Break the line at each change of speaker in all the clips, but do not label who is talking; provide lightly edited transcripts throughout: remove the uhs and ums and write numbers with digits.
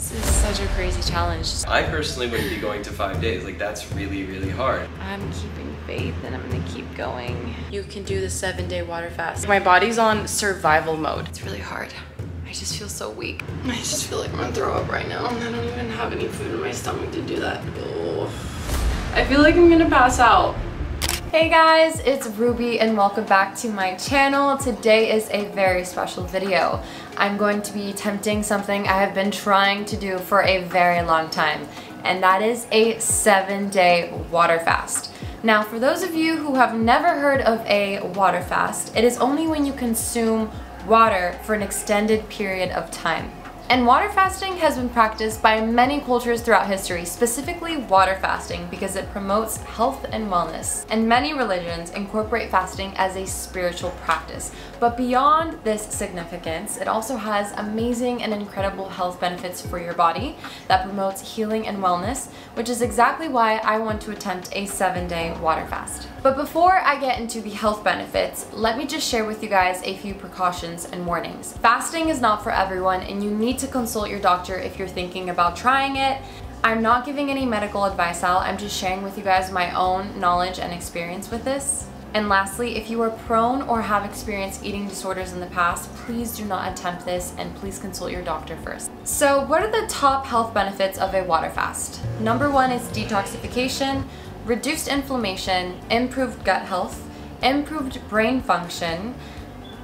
This is such a crazy challenge.
I personally wouldn't be going to 5 days. Like, that's really, really hard.
I'm keeping faith and I'm gonna keep going. You can do the 7-day water fast. My body's on survival mode. It's really hard. I just feel so weak. I just feel like I'm gonna throw up right now and I don't even have any food in my stomach to do that. Oh. I feel like I'm gonna pass out. Hey guys, it's Ruby and welcome back to my channel. Today is a very special video. I'm going to be attempting something I have been trying to do for a very long time, and that is a 7-day water fast. Now, for those of you who have never heard of a water fast, it is only when you consume water for an extended period of time. And water fasting has been practiced by many cultures throughout history, specifically water fasting because it promotes health and wellness. And many religions incorporate fasting as a spiritual practice. But beyond this significance, it also has amazing and incredible health benefits for your body that promotes healing and wellness, which is exactly why I want to attempt a 7-day water fast. But before I get into the health benefits, let me just share with you guys a few precautions and warnings. Fasting is not for everyone and you need to consult your doctor if you're thinking about trying it. I'm not giving any medical advice out, I'm just sharing with you guys my own knowledge and experience with this. And lastly, if you are prone or have experienced eating disorders in the past, please do not attempt this and please consult your doctor first. So what are the top health benefits of a water fast? Number 1 is detoxification, reduced inflammation, improved gut health, improved brain function,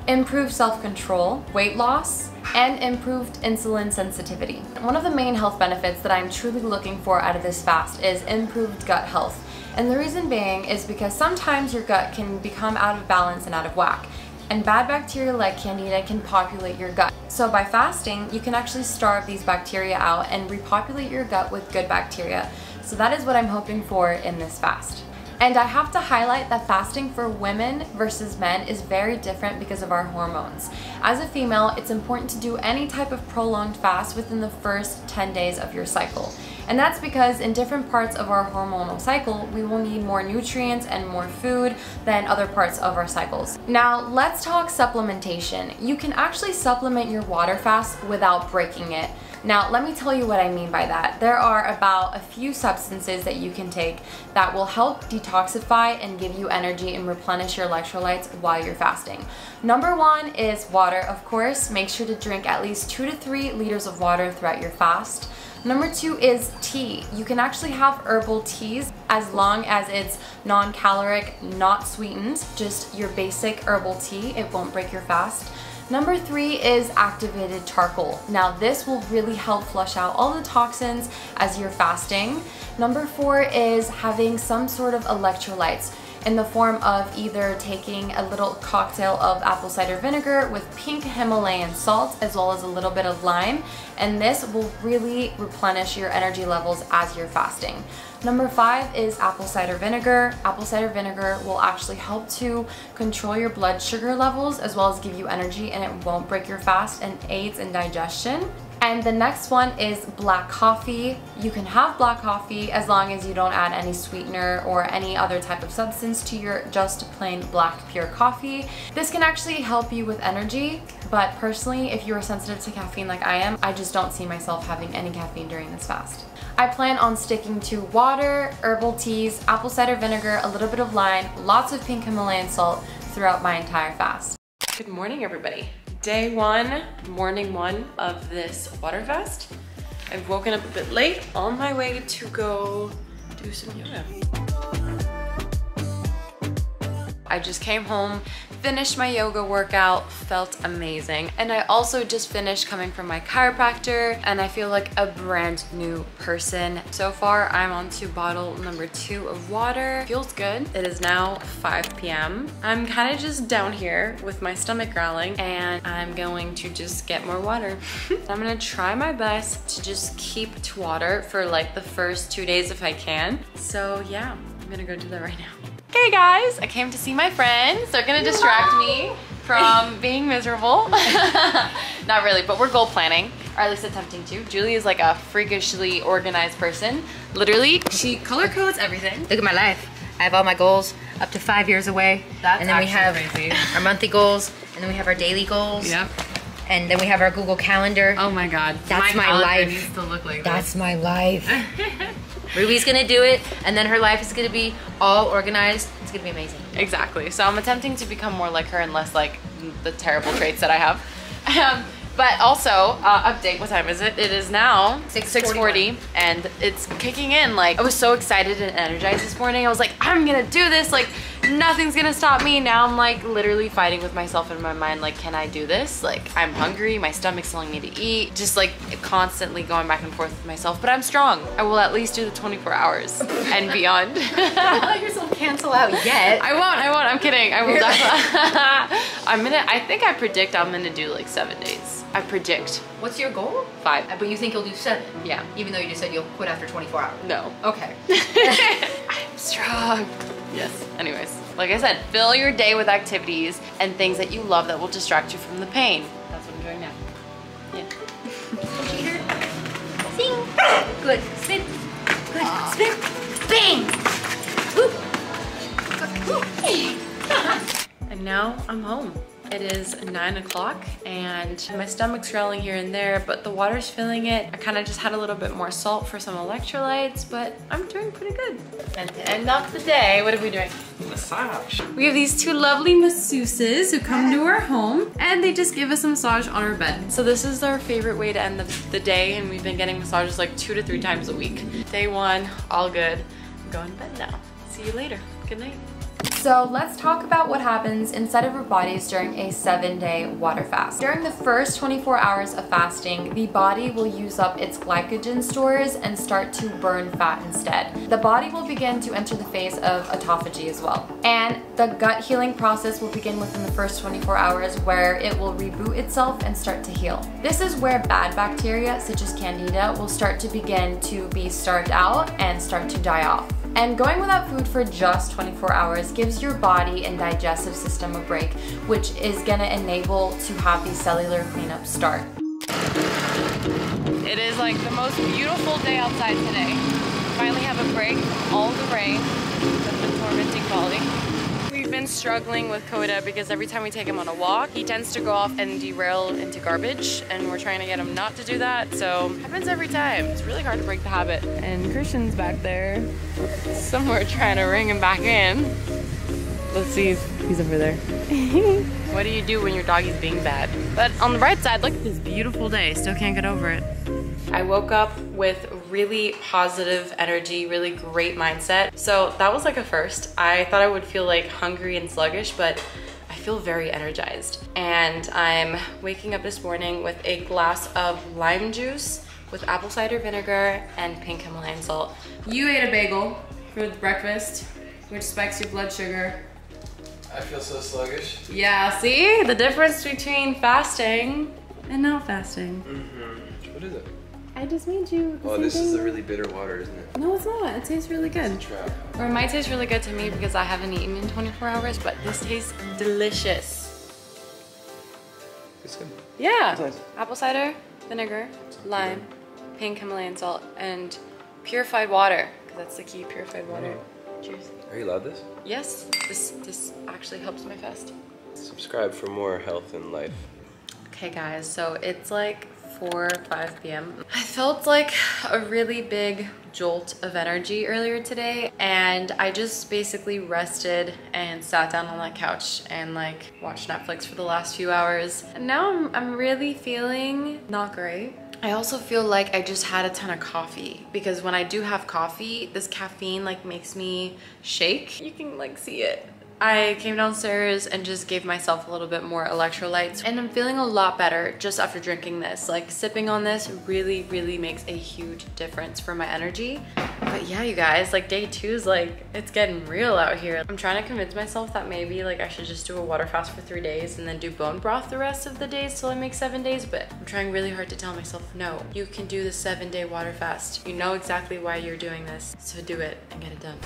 improved self-control, weight loss, and improved insulin sensitivity. One of the main health benefits that I'm truly looking for out of this fast is improved gut health. And the reason being is because sometimes your gut can become out of balance and out of whack. And bad bacteria like Candida can populate your gut. So by fasting, you can actually starve these bacteria out and repopulate your gut with good bacteria. So that is what I'm hoping for in this fast. And I have to highlight that fasting for women versus men is very different because of our hormones. As a female, it's important to do any type of prolonged fast within the first 10 days of your cycle. And that's because in different parts of our hormonal cycle, we will need more nutrients and more food than other parts of our cycles. Now, let's talk supplementation. You can actually supplement your water fast without breaking it. Now, let me tell you what I mean by that. There are about a few substances that you can take that will help detoxify and give you energy and replenish your electrolytes while you're fasting. Number 1 is water, of course. Make sure to drink at least 2 to 3 liters of water throughout your fast. Number 2 is tea. You can actually have herbal teas as long as it's non-caloric, not sweetened, just your basic herbal tea. It won't break your fast. Number 3 is activated charcoal. Now this will really help flush out all the toxins as you're fasting. Number 4 is having some sort of electrolytes in the form of either taking a little cocktail of apple cider vinegar with pink Himalayan salt as well as a little bit of lime, and this will really replenish your energy levels as you're fasting. Number 5 is apple cider vinegar. Apple cider vinegar will actually help to control your blood sugar levels as well as give you energy, and it won't break your fast and aids in digestion. And the next one is black coffee. You can have black coffee as long as you don't add any sweetener or any other type of substance to your just plain black pure coffee. This can actually help you with energy, but personally, if you are sensitive to caffeine like I am, I just don't see myself having any caffeine during this fast. I plan on sticking to water, herbal teas, apple cider vinegar, a little bit of lime, lots of pink Himalayan salt throughout my entire fast. Good morning, everybody. Day 1, morning 1 of this water fast. I've woken up a bit late on my way to go do some yoga. I just came home, finished my yoga workout, felt amazing. And I also just finished coming from my chiropractor and I feel like a brand new person. So far, I'm on to bottle number 2 of water. Feels good. It is now 5 p.m. I'm kind of just down here with my stomach growling and I'm going to just get more water. I'm gonna try my best to just keep to water for like the first 2 days if I can. So yeah, I'm gonna go do that right now. Hey guys, I came to see my friends. They're gonna distract me from being miserable. Not really, but we're goal planning, or at least attempting to. Julie is like a freakishly organized person. Literally, she color codes everything.
Look at my life. I have all my goals up to 5 years away.
That's
and then we have
crazy.
our monthly goals, and then we have our daily goals.
Yep.
And then we have our Google Calendar.
Oh my God.
That's my
calendar
life.
needs to look like
That's my life. Ruby's gonna do it, and then her life is gonna be all organized. It's gonna be amazing.
Exactly. So I'm attempting to become more like her and less like the terrible traits that I have. But also, update, what time is it? It is now 6:40 and it's kicking in. Like, I was so excited and energized this morning. I was like, I'm gonna do this. Like, nothing's gonna stop me. Now I'm like literally fighting with myself in my mind. Like, can I do this? Like, I'm hungry. My stomach's telling me to eat. Just like constantly going back and forth with myself. But I'm strong. I will at least do the 24 hours and beyond.
Don't let yourself cancel out yet.
I won't. I'm kidding. I will definitely. I predict I'm gonna do like 7 days. I predict.
What's your goal?
5.
But you think you'll do 7?
Yeah.
Even though you just said you'll quit after 24 hours.
No.
Okay.
I'm strong. Yes. Anyways, like I said, fill your day with activities and things that you love that will distract you from the pain. That's what I'm doing now. Yeah.
Cheater. Sing. Good. Spin. Good. Spin. Bang.
And now I'm home. It is 9 o'clock and my stomach's growling here and there, but the water's filling it. I kind of just had a little bit more salt for some electrolytes, but I'm doing pretty good. And to end off the day, what are we doing?
Massage.
We have these 2 lovely masseuses who come to our home and they just give us a massage on our bed. So this is our favorite way to end the day, and we've been getting massages like 2 to 3 times a week. Day 1, all good. I'm going to bed now. See you later. Good night. So let's talk about what happens inside of our bodies during a 7-day water fast. During the first 24 hours of fasting, the body will use up its glycogen stores and start to burn fat instead. The body will begin to enter the phase of autophagy as well. And the gut healing process will begin within the first 24 hours, where it will reboot itself and start to heal. This is where bad bacteria such as Candida will start to begin to be starved out and start to die off. And going without food for just 24 hours gives your body and digestive system a break, which is gonna enable to have the cellular cleanup start. It is like the most beautiful day outside today. Finally have a break from all the rain that's been tormenting Bali. We've been struggling with Coda because every time we take him on a walk, he tends to go off and derail into garbage, and we're trying to get him not to do that, so it happens every time. It's really hard to break the habit. And Christian's back there somewhere trying to ring him back in. Let's see if he's over there. What do you do when your doggy's being bad? But on the bright side, look at this beautiful day. Still can't get over it. I woke up with really positive energy, really great mindset. So that was like a first. I thought I would feel like hungry and sluggish, but I feel very energized. And I'm waking up this morning with a glass of lime juice with apple cider vinegar and pink Himalayan salt. You ate a bagel for breakfast, which spikes your blood sugar.
I feel so sluggish.
Yeah, see? The difference between fasting and not fasting.
Mm-hmm. What is it?
I just made you.
Oh, this is a really bitter water, isn't it?
No, it's not. It tastes really good.
It's a trap.
Or it might taste really good to me because I haven't eaten in 24 hours, but this tastes delicious.
It's good.
Yeah.
It's nice.
Apple cider, vinegar, lime, pink Himalayan salt, and purified water. Because that's the key, purified water. Cheers.
Are you allowed this?
Yes, this actually helps my fast.
Subscribe for more health and life.
Okay guys, so it's like 4 or 5 p.m. I felt like a really big jolt of energy earlier today, and I just basically rested and sat down on that couch and like watched Netflix for the last few hours. And now I'm really feeling not great. I also feel like I just had a ton of coffee, because when I do have coffee, this caffeine like makes me shake. You can like see it. I came downstairs and just gave myself a little bit more electrolytes, and I'm feeling a lot better just after drinking this. Like, sipping on this really, really makes a huge difference for my energy. But yeah, you guys, like day 2 is like, it's getting real out here. I'm trying to convince myself that maybe like I should just do a water fast for 3 days and then do bone broth the rest of the days till I make 7 days, but I'm trying really hard to tell myself, no, you can do the 7-day water fast. You know exactly why you're doing this, so do it and get it done.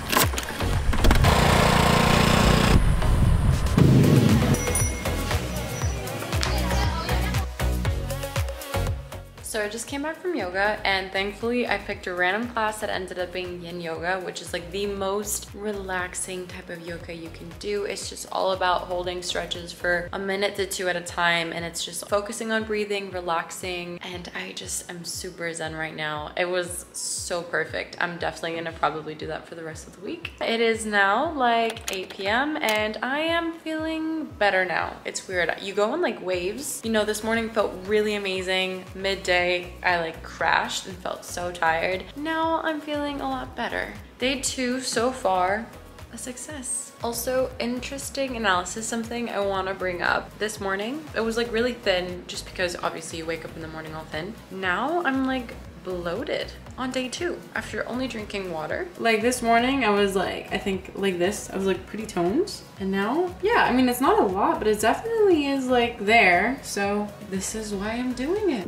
So I just came back from yoga, and thankfully I picked a random class that ended up being yin yoga, which is like the most relaxing type of yoga you can do. It's just all about holding stretches for a minute to two at a time, and it's just focusing on breathing, relaxing, and I'm super zen right now. It was so perfect. I'm definitely gonna probably do that for the rest of the week. It is now like 8 p.m. and I am feeling better now. It's weird. You go in like waves. You know, this morning felt really amazing. Midday, I like crashed and felt so tired. Now I'm feeling a lot better. Day 2 so far, a success. Also, interesting analysis, something I want to bring up. This morning, it was like really thin just because obviously you wake up in the morning all thin. Now I'm like bloated on day 2 after only drinking water. Like this morning I was like, I think like this, I was like pretty toned, and now, yeah, I mean it's not a lot, but it definitely is like there. So this is why I'm doing it.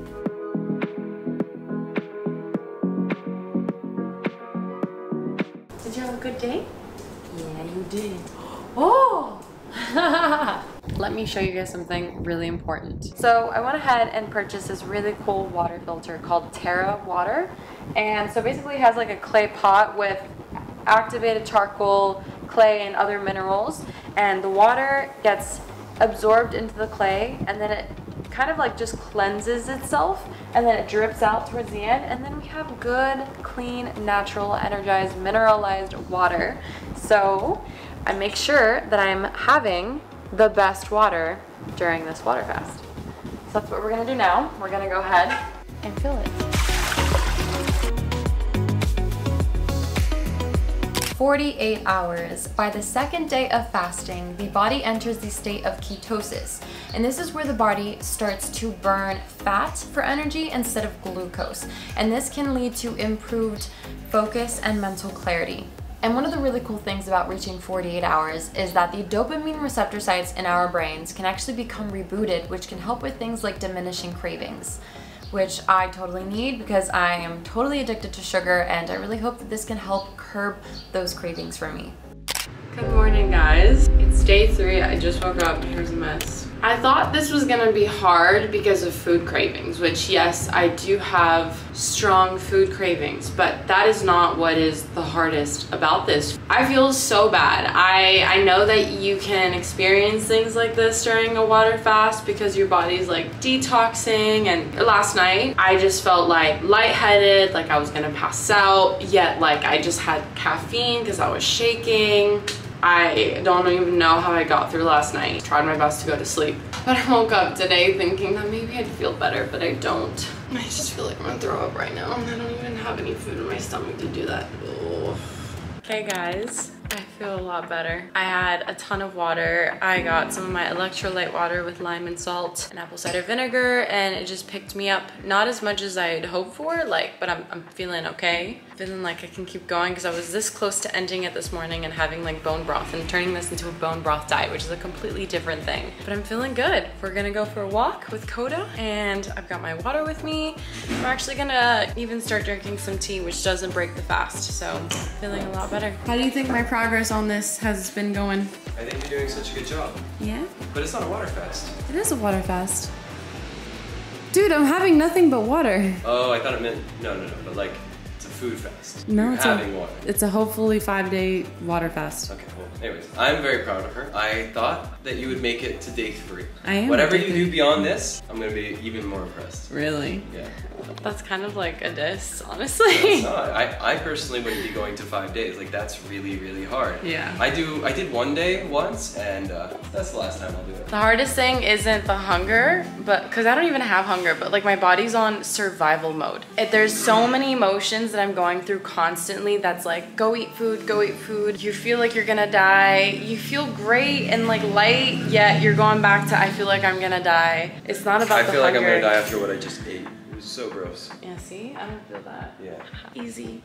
Did you have a good day? Yeah, you did. Oh! Let me show you guys something really important. So I went ahead and purchased this really cool water filter called Terra Water. And so basically it has like a clay pot with activated charcoal, clay, and other minerals. And the water gets absorbed into the clay, and then it kind of like just cleanses itself, and then it drips out towards the end, and then we have good, clean, natural, energized, mineralized water. So I make sure that I'm having the best water during this water fast. So that's what we're gonna do now. We're gonna go ahead and fill it. 48 hours. By the second day of fasting, the body enters the state of ketosis. And this is where the body starts to burn fat for energy instead of glucose. And this can lead to improved focus and mental clarity. And one of the really cool things about reaching 48 hours is that the dopamine receptor sites in our brains can actually become rebooted, which can help with things like diminishing cravings, which I totally need because I am totally addicted to sugar, and I really hope that this can help curb those cravings for me. Good morning, guys. It's day 3. I just woke up. Here's a mess. I thought this was gonna be hard because of food cravings, which yes, I do have strong food cravings, but that is not what is the hardest about this. I feel so bad. I know that you can experience things like this during a water fast because your body's like detoxing, and last night I just felt like lightheaded, like I was gonna pass out, yet like I just had caffeine because I was shaking. I don't even know how I got through last night. Tried my best to go to sleep. But I woke up today thinking that maybe I'd feel better, but I don't. I just feel like I'm gonna throw up right now, and I don't even have any food in my stomach to do that. Ugh. Okay guys, I feel a lot better. I had a ton of water. I got some of my electrolyte water with lime and salt and apple cider vinegar, and it just picked me up. Not as much as I'd hoped for, but I'm feeling okay. Feeling like I can keep going because I was this close to ending it this morning and having like bone broth and turning this into a bone broth diet, which is a completely different thing. But I'm feeling good. We're gonna go for a walk with Coda, and I've got my water with me. I'm actually gonna even start drinking some tea, which doesn't break the fast, so feeling a lot better. How do you think my progress on this has been going?
I think you're doing such a good job.
Yeah?
But it's not a water fast.
It is a water fast. Dude, I'm having nothing but water.
Oh, I thought it meant, no, but like, it's a food fast.
No,
You're having water.
It's a hopefully 5-day water fast.
Okay, well, anyways, I'm very proud of her. I thought that you would make it to day 3.
I am.
Whatever you do beyond this, I'm gonna be even more impressed.
Really?
Yeah.
That's kind of like a diss, honestly.
No, it's not. I personally wouldn't be going to 5 days. Like, that's really, really hard.
Yeah.
I did 1 day once, and that's the last time I'll do it.
The hardest thing isn't the hunger, because I don't even have hunger, but like my body's on survival mode. There's so many emotions that I'm going through constantly that's like, go eat food, go eat food. You feel like you're gonna die. You feel great and like light, yet you're going back to, I feel like I'm gonna die. It's not about the hunger.
I feel like I'm gonna die after what I just ate. It was so gross.
Yeah, see? I don't feel that.
Yeah.
Easy.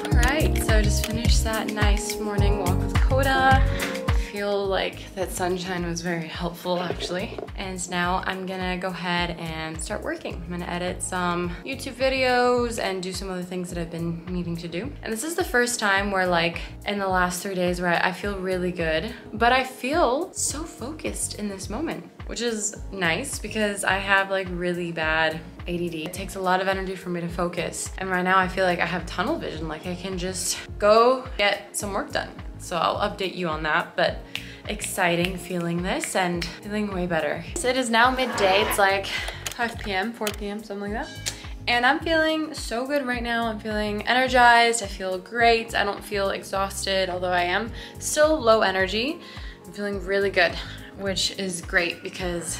Alright, so I just finished that nice morning walk with Coda. I feel like that sunshine was very helpful actually. And now I'm gonna go ahead and start working. I'm gonna edit some YouTube videos and do some other things that I've been needing to do. And this is the first time where like in the last 3 days where I feel really good, but I feel so focused in this moment, which is nice because I have like really bad ADD. It takes a lot of energy for me to focus. And right now I feel like I have tunnel vision, like I can just go get some work done. So I'll update you on that, but exciting feeling this and feeling way better. So it is now midday. It's like 5 p.m., 4 p.m., something like that. And I'm feeling so good right now. I'm feeling energized. I feel great. I don't feel exhausted, although I am still low energy. I'm feeling really good, which is great because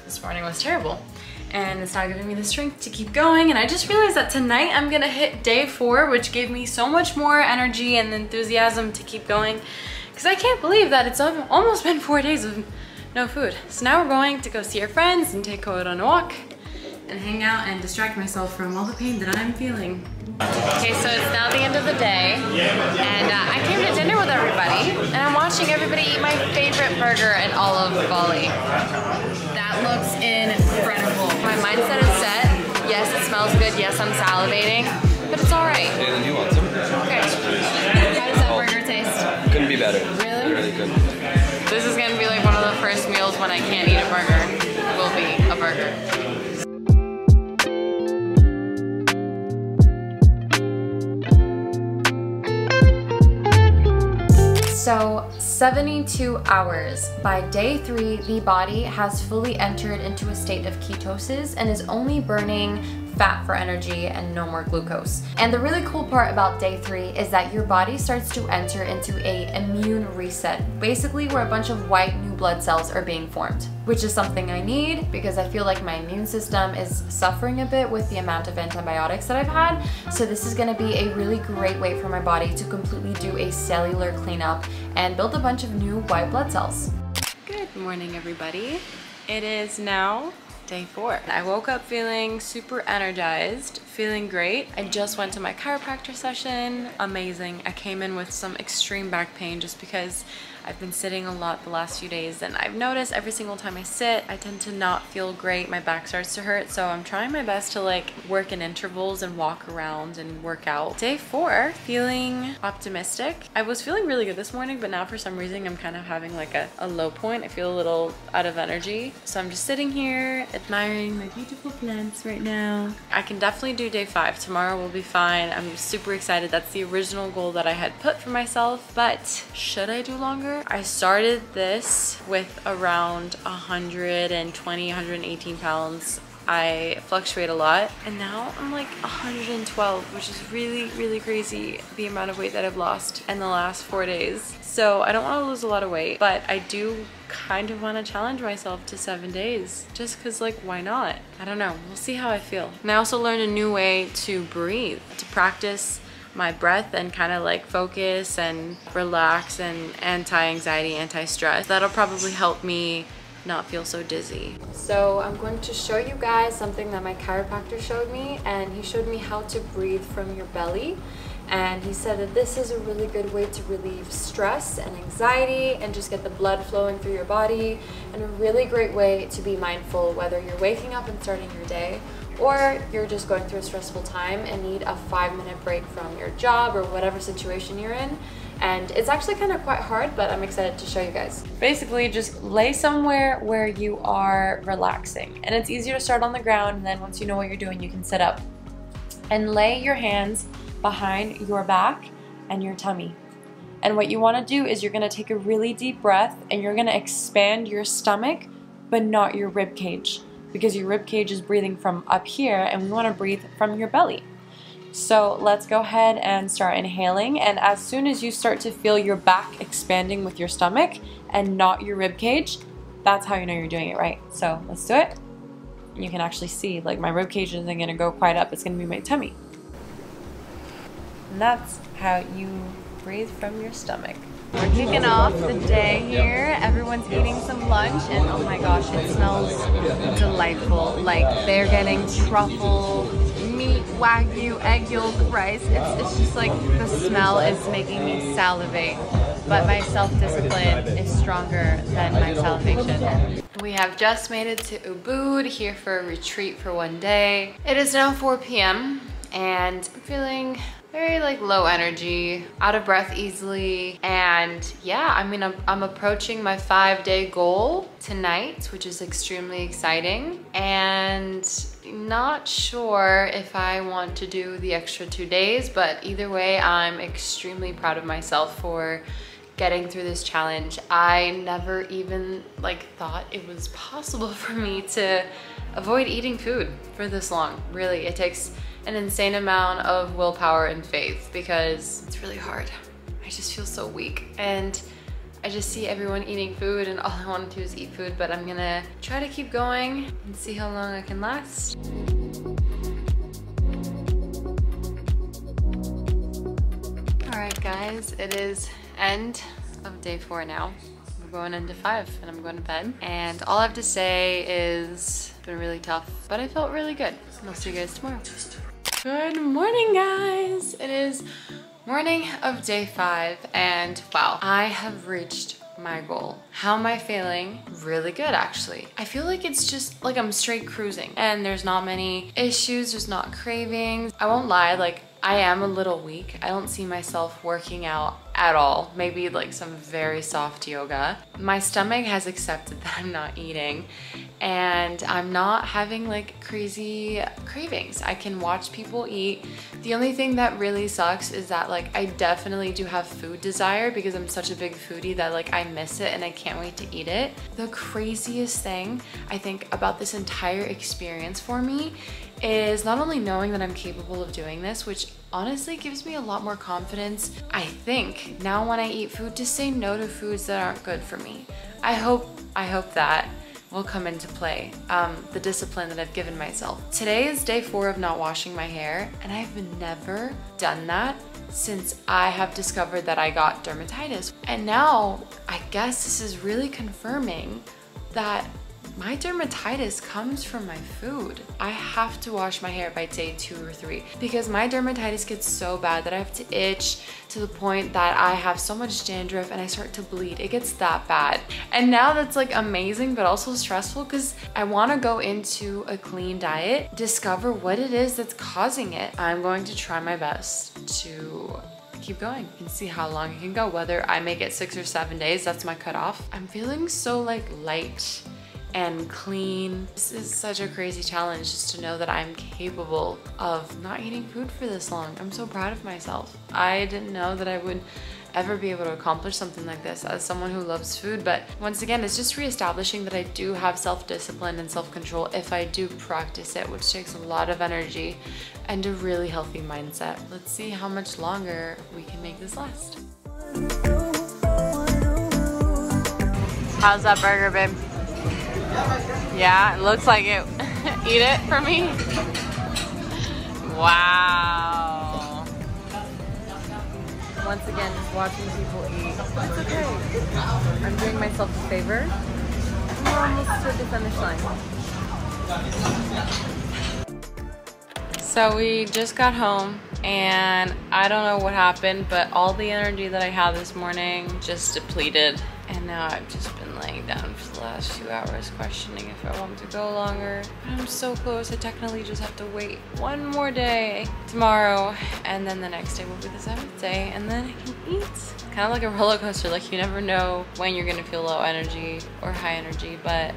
this morning was terrible. And it's not giving me the strength to keep going. And I just realized that tonight I'm gonna hit day 4, which gave me so much more energy and enthusiasm to keep going. Because I can't believe that it's almost been 4 days of no food. So now we're going to go see our friends and take Koa on a walk and hang out and distract myself from all the pain that I'm feeling. Okay, so it's now the end of the day, and I came to dinner with everybody, and I'm watching everybody eat my favorite burger in all of Bali. That looks incredible. My mindset is set. Yes, it smells good. Yes, I'm salivating, but it's all right.
Jalen, you want some?
Okay. How does that burger taste?
Couldn't be better.
Really?
Really good.
This is gonna be like one of the first meals when I can't eat a burger. It will be a burger. So 72 hours. By day 3, the body has fully entered into a state of ketosis and is only burning fat for energy and no more glucose. And the really cool part about day 3 is that your body starts to enter into a immune reset, basically where a bunch of white new blood cells are being formed, which is something I need because I feel like my immune system is suffering a bit with the amount of antibiotics that I've had. So this is gonna be a really great way for my body to completely do a cellular cleanup and build a bunch of new white blood cells. Good morning, everybody. It is now day 4. I woke up feeling super energized, feeling great. I just went to my chiropractor session. Amazing. I came in with some extreme back pain just because I've been sitting a lot the last few days, and I've noticed every single time I sit, I tend to not feel great. My back starts to hurt, so I'm trying my best to like work in intervals and walk around and work out. Day 4, feeling optimistic. I was feeling really good this morning, but now for some reason I'm kind of having like a low point. I feel a little out of energy. So I'm just sitting here admiring my beautiful plants right now. I can definitely do day 5. Tomorrow will be fine. I'm super excited. That's the original goal that I had put for myself, but should I do longer? I started this with around 120, 118 pounds. I fluctuate a lot, and now I'm like 112, which is really, really crazy, the amount of weight that I've lost in the last 4 days. So I don't want to lose a lot of weight, but I do kind of want to challenge myself to 7 days, just because like why not? I don't know, we'll see how I feel. And I also learned a new way to breathe, to practice my breath and kind of like focus and relax and anti-anxiety, anti-stress. That'll probably help me not feel so dizzy. So I'm going to show you guys something that my chiropractor showed me, and he showed me how to breathe from your belly. And he said that this is a really good way to relieve stress and anxiety and just get the blood flowing through your body, and a really great way to be mindful whether you're waking up and starting your day or you're just going through a stressful time and need a 5-minute break from your job or whatever situation you're in. And it's actually kind of quite hard, but I'm excited to show you guys. Basically, just lay somewhere where you are relaxing. And it's easier to start on the ground, and then once you know what you're doing, you can sit up. And lay your hands behind your back and your tummy. And what you want to do is you're going to take a really deep breath, and you're going to expand your stomach, but not your rib cage, because your rib cage is breathing from up here, and we want to breathe from your belly. So let's go ahead and start inhaling, and as soon as you start to feel your back expanding with your stomach and not your rib cage, that's how you know you're doing it right. So let's do it. You can actually see like my rib cage isn't going to go quite up, it's going to be my tummy. And that's how you breathe from your stomach. We're kicking off the day here. Everyone's eating some lunch, and oh my gosh, it smells delightful. Like they're getting truffle, meat, wagyu, egg yolk, rice. It's just like the smell is making me salivate. But my self-discipline is stronger than my salivation. We have just made it to Ubud, here for a retreat for one day. It is now 4 p.m. and I'm feeling very like low energy, out of breath easily. And yeah, I mean, I'm approaching my 5-day goal tonight, which is extremely exciting. And not sure if I want to do the extra 2 days, but either way, I'm extremely proud of myself for getting through this challenge. I never even like thought it was possible for me to avoid eating food for this long. Really, it takes an insane amount of willpower and faith because it's really hard. I just feel so weak and I just see everyone eating food and all I want to do is eat food, but I'm gonna try to keep going and see how long I can last. All right, guys, it is end of day 4 now. We're going into 5 and I'm going to bed. And all I have to say is it's been really tough, but I felt really good. And I'll see you guys tomorrow. Good morning, guys. It is morning of day 5 and wow, I have reached my goal. How am I feeling? Really good, actually. I feel like it's just like I'm straight cruising and there's not many issues, there's not cravings. I won't lie, like I am a little weak. I don't see myself working out at all. Maybe like some very soft yoga. My stomach has accepted that I'm not eating and I'm not having like crazy cravings. I can watch people eat. The only thing that really sucks is that like I definitely do have food desire because I'm such a big foodie that like I miss it and I can't wait to eat it. The craziest thing I think about this entire experience for me is not only knowing that I'm capable of doing this, which honestly gives me a lot more confidence, I think, now when I eat food, to say no to foods that aren't good for me. I hope that will come into play, the discipline that I've given myself. Today is day 4 of not washing my hair, and I've never done that since I have discovered that I got dermatitis. And now, I guess this is really confirming that my dermatitis comes from my food. I have to wash my hair by day 2 or 3 because my dermatitis gets so bad that I have to itch to the point that I have so much dandruff and I start to bleed. It gets that bad. And now that's like amazing but also stressful because I want to go into a clean diet, discover what it is that's causing it. I'm going to try my best to keep going and see how long it can go. Whether I make it 6 or 7 days, that's my cutoff. I'm feeling so like light and clean. This is such a crazy challenge just to know that I'm capable of not eating food for this long. I'm so proud of myself. I didn't know that I would ever be able to accomplish something like this as someone who loves food, but once again, it's just reestablishing that I do have self-discipline and self-control if I do practice it, which takes a lot of energy and a really healthy mindset. Let's see how much longer we can make this last. How's that burger, babe? Yeah, it looks like it. Eat it for me. Wow. Once again, just watching people eat. It's okay. I'm doing myself a favor. We're almost to the finish line. So we just got home and I don't know what happened, but all the energy that I had this morning just depleted. And now I've just been laying down for the last few hours questioning if I want to go longer. But I'm so close, I technically just have to wait one more day tomorrow, and then the next day will be the 7th day, and then I can eat. Kind of like a roller coaster, like you never know when you're gonna feel low energy or high energy, but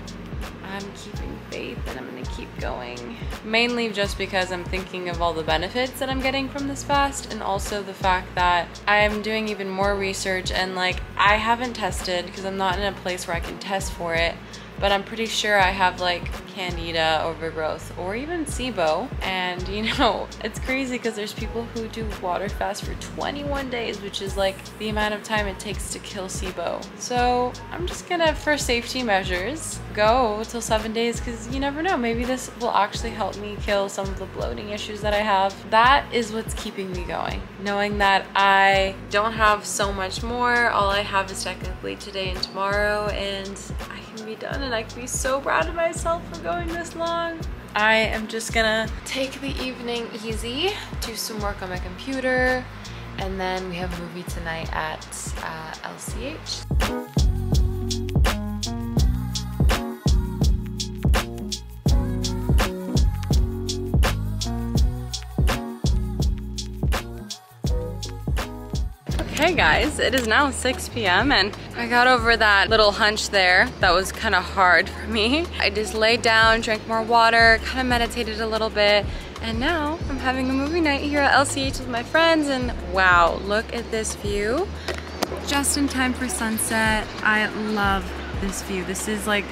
I'm keeping faith and I'm gonna keep going. Mainly just because I'm thinking of all the benefits that I'm getting from this fast, and also the fact that I'm doing even more research and like I haven't tested because I'm not in a place where I can test for it, but I'm pretty sure I have like candida, overgrowth, or even SIBO. And you know, it's crazy because there's people who do water fast for 21 days, which is like the amount of time it takes to kill SIBO. So I'm just gonna, for safety measures, go till 7 days because you never know, maybe this will actually help me kill some of the bloating issues that I have. That is what's keeping me going, knowing that I don't have so much more. All I have is technically today and tomorrow, and I can be done, and I can be so proud of myself for going this long. I am just gonna take the evening easy, do some work on my computer, and then we have a movie tonight at LCH. Hey guys, it is now 6 p.m. and I got over that little hunch there. That was kind of hard for me. I just laid down, drank more water, kind of meditated a little bit, and now I'm having a movie night here at LCH with my friends, and wow, look at this view. Just in time for sunset. I love this view. This is like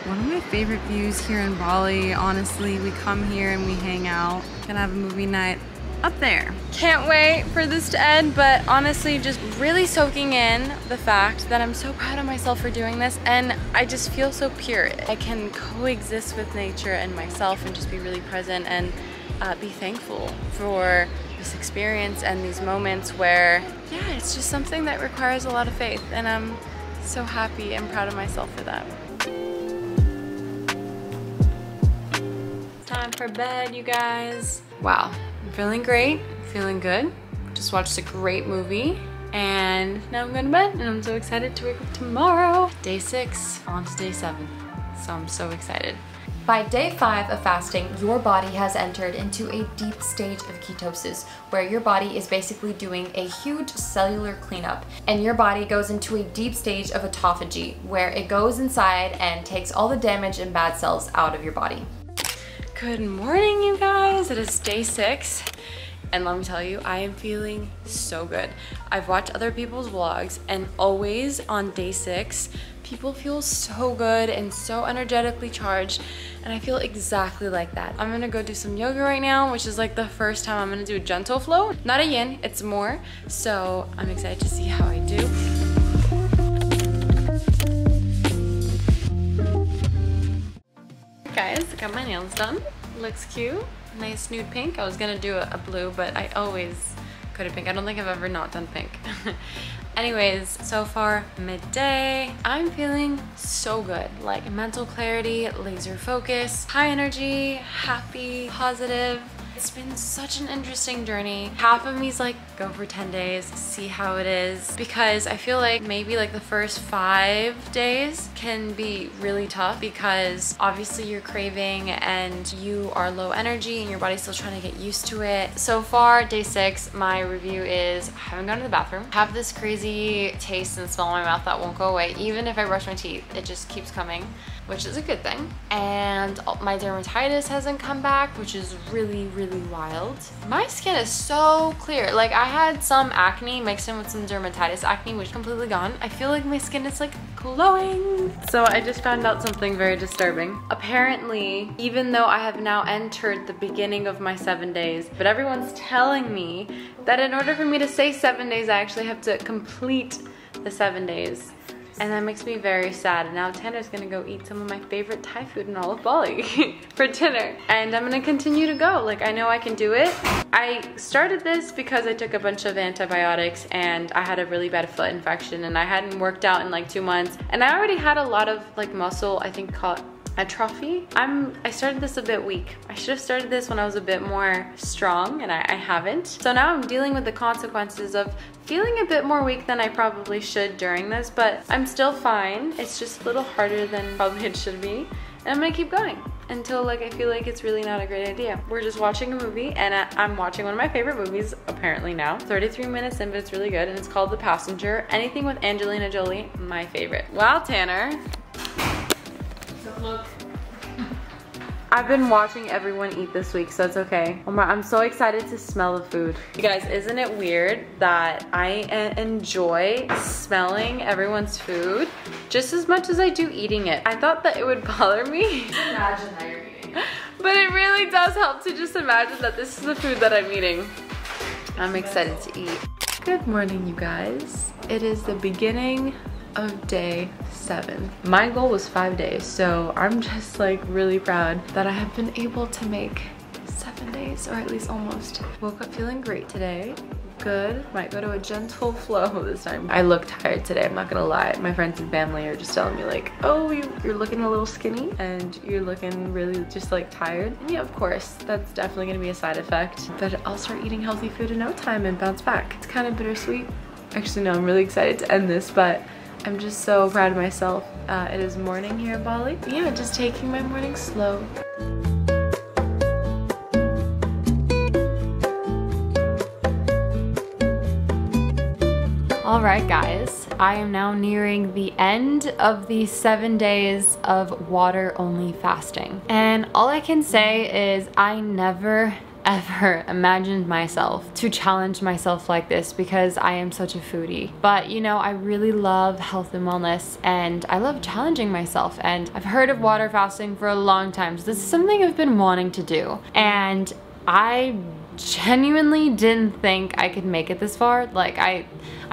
one of my favorite views here in Bali. Honestly, we come here and we hang out. Gonna have a movie night up there. Can't wait for this to end, but honestly, just really soaking in the fact that I'm so proud of myself for doing this, and I just feel so pure. I can coexist with nature and myself and just be really present and be thankful for this experience and these moments where, yeah, it's just something that requires a lot of faith, and I'm so happy and proud of myself for that. Time for bed, you guys. Wow, I'm feeling great, feeling good. Just watched a great movie, and now I'm going to bed, and I'm so excited to wake up tomorrow. Day 6, on to day 7. So I'm so excited.
By day 5 of fasting, your body has entered into a deep stage of ketosis, where your body is basically doing a huge cellular cleanup, and your body goes into a deep stage of autophagy, where it goes inside and takes all the damage and bad cells out of your body.
Good morning, you guys. It is day 6. And let me tell you, I am feeling so good. I've watched other people's vlogs, and always on day 6, people feel so good and so energetically charged, and I feel exactly like that. I'm gonna go do some yoga right now, which is like the first time I'm gonna do a gentle flow. Not a yin, it's more. So I'm excited to see how I do. Guys, I got my nails done. Looks cute. Nice nude pink. I was gonna do a blue, but I always go to pink. I don't think I've ever not done pink. Anyways, so far midday, I'm feeling so good. Like mental clarity, laser focus, high energy, happy, positive. It's been such an interesting journey. Half of me's like, go for 10 days, see how it is. Because I feel like maybe like the first 5 days can be really tough, because obviously you're craving and you are low energy and your body's still trying to get used to it. So far, day 6, my review is I haven't gone to the bathroom. I have this crazy taste and smell in my mouth that won't go away. Even if I brush my teeth, it just keeps coming, which is a good thing. And my dermatitis hasn't come back, which is really, really wild. My skin is so clear. Like I had some acne mixed in with some dermatitis acne, which is completely gone. I feel like my skin is like glowing. So I just found out something very disturbing. Apparently, even though I have now entered the beginning of my 7 days, but everyone's telling me that in order for me to say 7 days, I actually have to complete the 7 days. And that makes me very sad. And now Tanner's gonna go eat some of my favorite Thai food in all of Bali for dinner. And I'm gonna continue to go. Like, I know I can do it. I started this because I took a bunch of antibiotics and I had a really bad foot infection and I hadn't worked out in like 2 months. And I already had a lot of like muscle, I think called atrophy. I started this a bit weak. I should have started this when I was a bit more strong, and I haven't. So now I'm dealing with the consequences of feeling a bit more weak than I probably should during this, but I'm still fine. It's just a little harder than probably it should be. And I'm gonna keep going until like I feel like it's really not a great idea. We're just watching a movie, and I'm watching one of my favorite movies apparently now. 33 minutes in, but it's really good, and it's called The Passenger. Anything with Angelina Jolie, my favorite. Wow, Tanner. Look. I've been watching everyone eat this week, so it's okay. I'm so excited to smell the food. You guys, isn't it weird that I enjoy smelling everyone's food just as much as I do eating it? I thought that it would bother me.
Imagine that you're eating it.
But it really does help to just imagine that this is the food that I'm eating. I'm excited to eat. Good morning, you guys. It is the beginning of day 7. My goal was 5 days, so I'm just like really proud that I have been able to make 7 days, or at least almost. Woke up feeling great today. Good. Might go to a gentle flow this time. I look tired today, I'm not gonna lie. My friends and family are just telling me like, oh, you're looking a little skinny and you're looking really just like tired. And yeah, of course, that's definitely gonna be a side effect, but I'll start eating healthy food in no time and bounce back. It's kind of bittersweet. Actually, no, I'm really excited to end this, but I'm just so proud of myself. It is morning here in Bali. Yeah, just taking my morning slow.
Alright guys, I am now nearing the end of the 7 days of water only fasting. And all I can say is I never ever imagined myself to challenge myself like this because I am such a foodie. But you know, I really love health and wellness and I love challenging myself, and I've heard of water fasting for a long time, so this is something I've been wanting to do. And I genuinely didn't think I could make it this far. Like I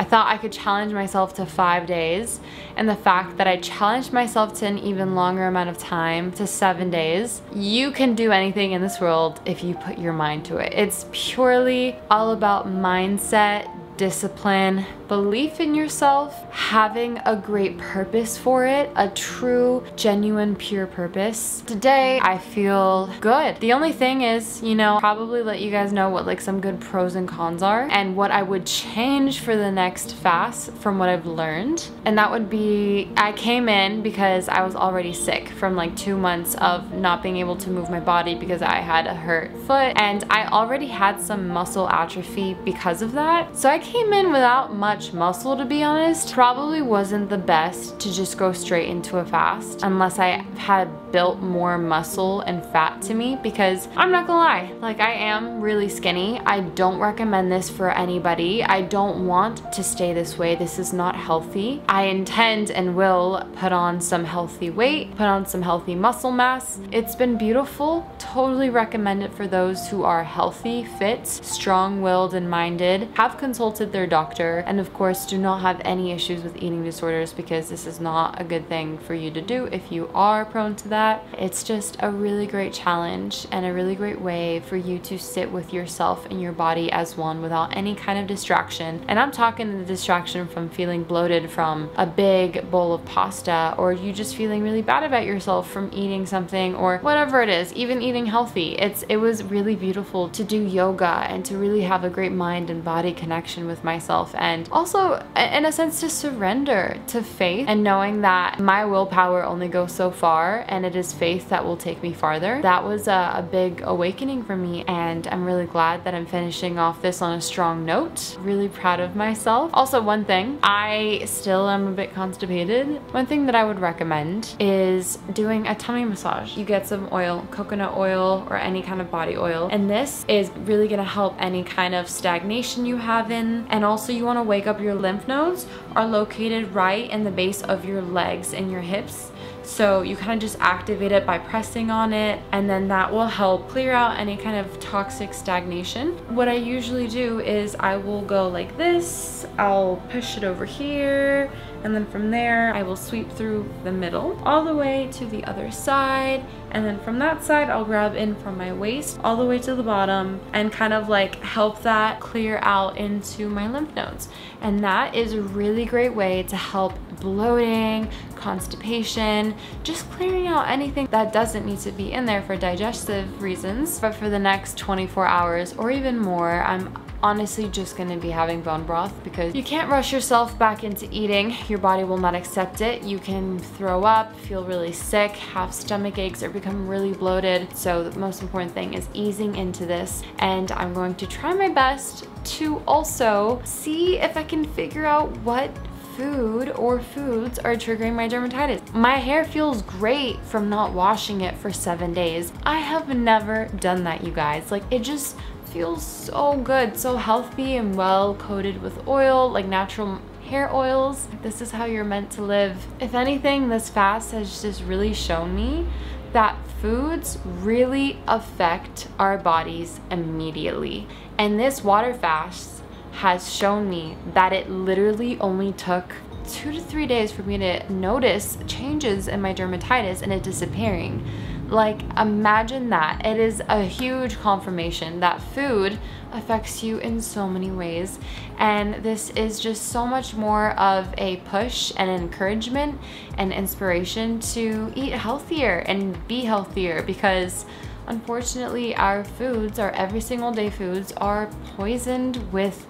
thought I could challenge myself to 5 days, and the fact that I challenged myself to an even longer amount of time, to 7 days. You can do anything in this world if you put your mind to it. It's purely all about mindset, discipline, belief in yourself, having a great purpose for it, a true, genuine, pure purpose. Today, I feel good. The only thing is, you know, probably let you guys know what like some good pros and cons are and what I would change for the next fast from what I've learned. And that would be, I came in because I was already sick from like 2 months of not being able to move my body because I had a hurt foot, and I already had some muscle atrophy because of that. So I came in without much muscle, to be honest. Probably wasn't the best to just go straight into a fast unless I had built more muscle and fat to me, because I'm not gonna lie, like I am really skinny. I don't recommend this for anybody. I don't want to stay this way. This is not healthy. I intend and will put on some healthy weight, put on some healthy muscle mass. It's been beautiful. Totally recommend it for those who are healthy, fit, strong-willed and minded, have consulted their doctor, and of course do not have any issues with eating disorders, because this is not a good thing for you to do if you are prone to that. It's just a really great challenge and a really great way for you to sit with yourself and your body as one without any kind of distraction. And I'm talking the distraction from feeling bloated from a big bowl of pasta, or you just feeling really bad about yourself from eating something, or whatever it is, even eating healthy. It was really beautiful to do yoga and to really have a great mind and body connection with myself, and also in a sense to surrender to faith and knowing that my willpower only goes so far and it is faith that will take me farther. That was a big awakening for me, and I'm really glad that I'm finishing off this on a strong note. Really proud of myself. Also, one thing, I still am a bit constipated. One thing that I would recommend is doing a tummy massage. You get some oil, coconut oil or any kind of body oil, and this is really gonna help any kind of stagnation you have in. And also you wanna wake up, your lymph nodes are located right in the base of your legs and your hips. So you kind of just activate it by pressing on it, and then that will help clear out any kind of toxic stagnation. What I usually do is I will go like this, I'll push it over here, and then from there I will sweep through the middle all the way to the other side, and then from that side I'll grab in from my waist all the way to the bottom and kind of like help that clear out into my lymph nodes. And that is a really great way to help bloating, constipation, just clearing out anything that doesn't need to be in there for digestive reasons. But for the next 24 hours or even more, I'm honestly just gonna be having bone broth, because you can't rush yourself back into eating. Your body will not accept it. You can throw up, feel really sick, have stomach aches, or become really bloated. So the most important thing is easing into this, and I'm going to try my best to also see if I can figure out what food or foods are triggering my dermatitis. My hair feels great from not washing it for 7 days. I have never done that, you guys. Like, it just feels so good, so healthy and well coated with oil, like natural hair oils. This is how you're meant to live. If anything, this fast has just really shown me that foods really affect our bodies immediately. And this water fast has shown me that it literally only took 2 to 3 days for me to notice changes in my dermatitis and it disappearing. Like, imagine that. It is a huge confirmation that food affects you in so many ways, and this is just so much more of a push and encouragement and inspiration to eat healthier and be healthier, because unfortunately our foods, our every single day foods, are poisoned with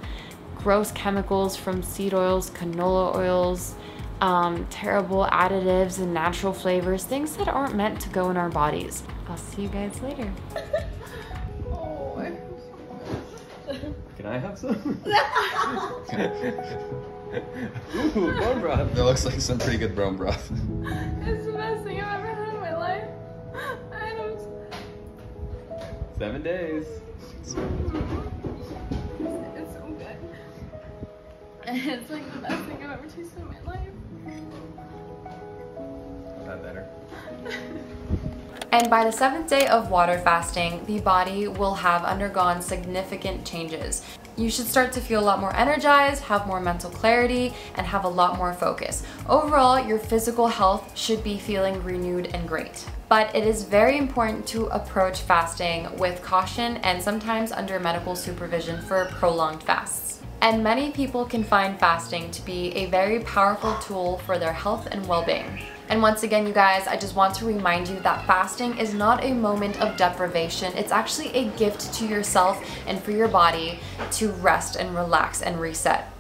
gross chemicals from seed oils, canola oils, terrible additives and natural flavors, things that aren't meant to go in our bodies. I'll see you guys later.
Can I have some? Ooh, bone broth.
That looks like some pretty good bone broth.
It's the best thing I've ever had in my life. I don't...
7 days.
It's so good. It's like the best thing I've ever tasted in my life.
That better.
And by the 7th day of water fasting, the body will have undergone significant changes. You should start to feel a lot more energized, have more mental clarity, and have a lot more focus. Overall, your physical health should be feeling renewed and great. But it is very important to approach fasting with caution and sometimes under medical supervision for prolonged fasts. And many people can find fasting to be a very powerful tool for their health and well-being. And once again, you guys, I just want to remind you that fasting is not a moment of deprivation. It's actually a gift to yourself and for your body to rest and relax and reset.